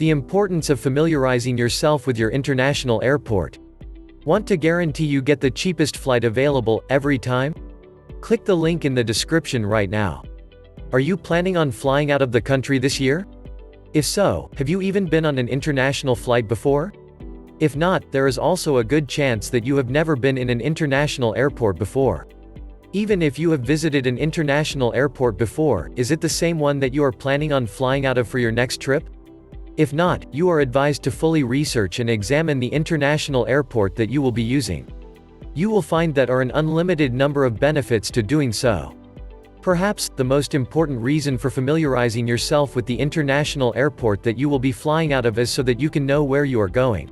The importance of familiarizing yourself with your international airport. Want to guarantee you get the cheapest flight available, every time? Click the link in the description right now. Are you planning on flying out of the country this year? If so, have you even been on an international flight before? If not, there is also a good chance that you have never been in an international airport before. Even if you have visited an international airport before, is it the same one that you are planning on flying out of for your next trip? If not, you are advised to fully research and examine the international airport that you will be using. You will find that are an unlimited number of benefits to doing so. Perhaps, the most important reason for familiarizing yourself with the international airport that you will be flying out of is so that you can know where you are going.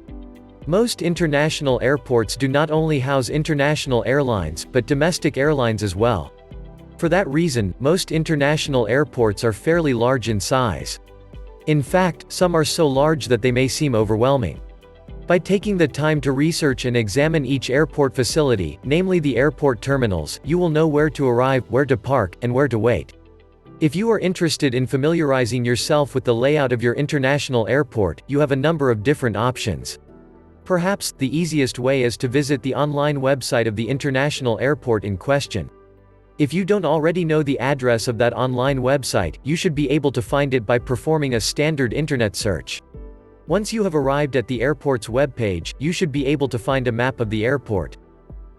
Most international airports do not only house international airlines, but domestic airlines as well. For that reason, most international airports are fairly large in size. In fact, some are so large that they may seem overwhelming. By taking the time to research and examine each airport facility, namely the airport terminals, you will know where to arrive, where to park, and where to wait. If you are interested in familiarizing yourself with the layout of your international airport, you have a number of different options. Perhaps, the easiest way is to visit the online website of the international airport in question. If you don't already know the address of that online website, you should be able to find it by performing a standard internet search. Once you have arrived at the airport's webpage, you should be able to find a map of the airport.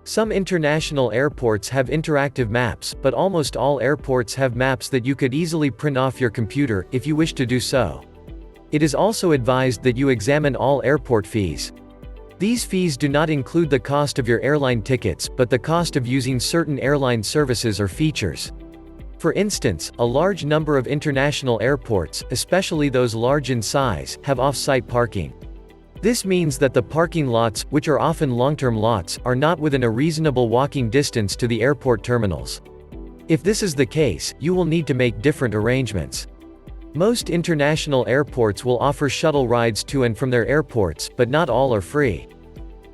Some international airports have interactive maps, but almost all airports have maps that you could easily print off your computer, if you wish to do so. It is also advised that you examine all airport fees. These fees do not include the cost of your airline tickets, but the cost of using certain airline services or features. For instance, a large number of international airports, especially those large in size, have off-site parking. This means that the parking lots, which are often long-term lots, are not within a reasonable walking distance to the airport terminals. If this is the case, you will need to make different arrangements. Most international airports will offer shuttle rides to and from their airports, but not all are free.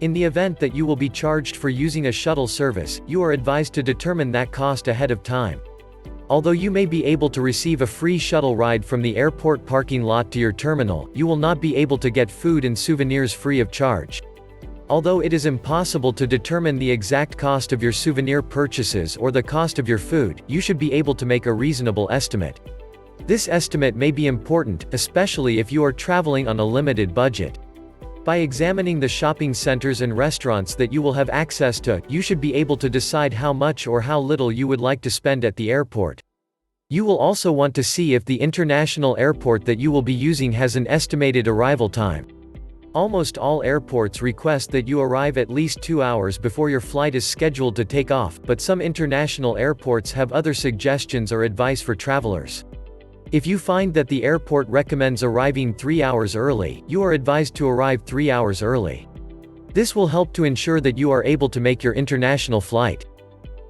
In the event that you will be charged for using a shuttle service, you are advised to determine that cost ahead of time. Although you may be able to receive a free shuttle ride from the airport parking lot to your terminal, you will not be able to get food and souvenirs free of charge. Although it is impossible to determine the exact cost of your souvenir purchases or the cost of your food, you should be able to make a reasonable estimate. This estimate may be important, especially if you are traveling on a limited budget. By examining the shopping centers and restaurants that you will have access to, you should be able to decide how much or how little you would like to spend at the airport. You will also want to see if the international airport that you will be using has an estimated arrival time. Almost all airports request that you arrive at least 2 hours before your flight is scheduled to take off, but some international airports have other suggestions or advice for travelers. If you find that the airport recommends arriving 3 hours early, you are advised to arrive 3 hours early. This will help to ensure that you are able to make your international flight.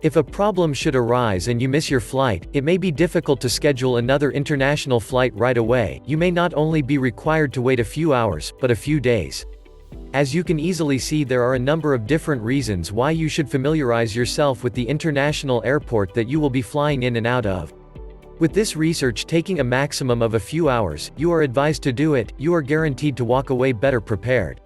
If a problem should arise and you miss your flight, it may be difficult to schedule another international flight right away. You may not only be required to wait a few hours, but a few days. As you can easily see, there are a number of different reasons why you should familiarize yourself with the international airport that you will be flying in and out of. With this research taking a maximum of a few hours, you are advised to do it. You are guaranteed to walk away better prepared.